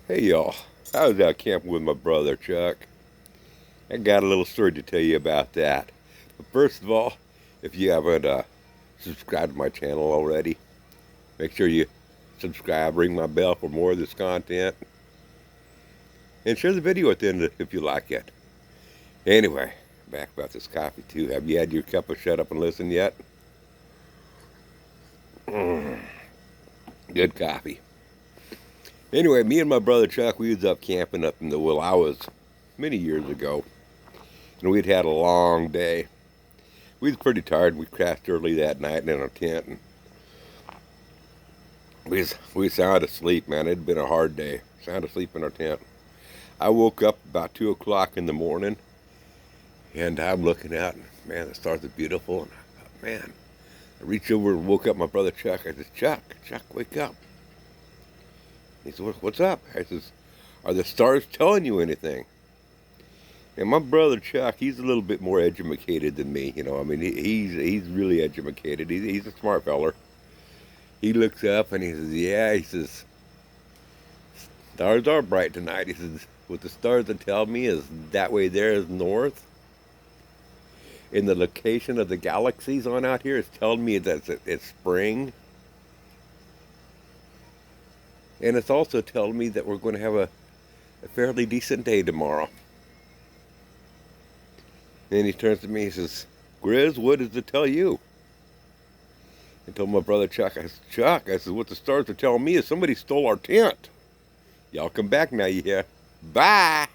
Hey y'all, I was out camping with my brother Chuck. I got a little story to tell you about that. But first of all, if you haven't subscribed to my channel already, make sure you subscribe, ring my bell for more of this content, and share the video at the end if you like it. Anyway, back about this coffee too. Have you had your cup of shut up and listen yet? Good coffee. Anyway, me and my brother Chuck, we was up camping up in the Willows many years ago, and we'd had a long day. We was pretty tired. We crashed early that night in our tent, and we sound asleep, man. It'd been a hard day. Sound asleep in our tent. I woke up about 2 o'clock in the morning, and I'm looking out, and man, the stars are beautiful. And I thought, man, I reached over and woke up my brother Chuck. I said, Chuck, wake up. He said, what's up? I says, are the stars telling you anything? And my brother Chuck, he's a little bit more educated than me. You know, I mean, he's really educated. He's a smart feller. He looks up and he says, yeah, he says, stars are bright tonight. He says, what the stars are telling me is that way there is north. And the location of the galaxies on out here is telling me that it's spring. And it's also telling me that we're going to have a fairly decent day tomorrow. And he turns to me and says, Grizz, what does it tell you? I told my brother Chuck, I said, Chuck, I said, what the stars are telling me is somebody stole our tent. Y'all come back now, you hear? Bye!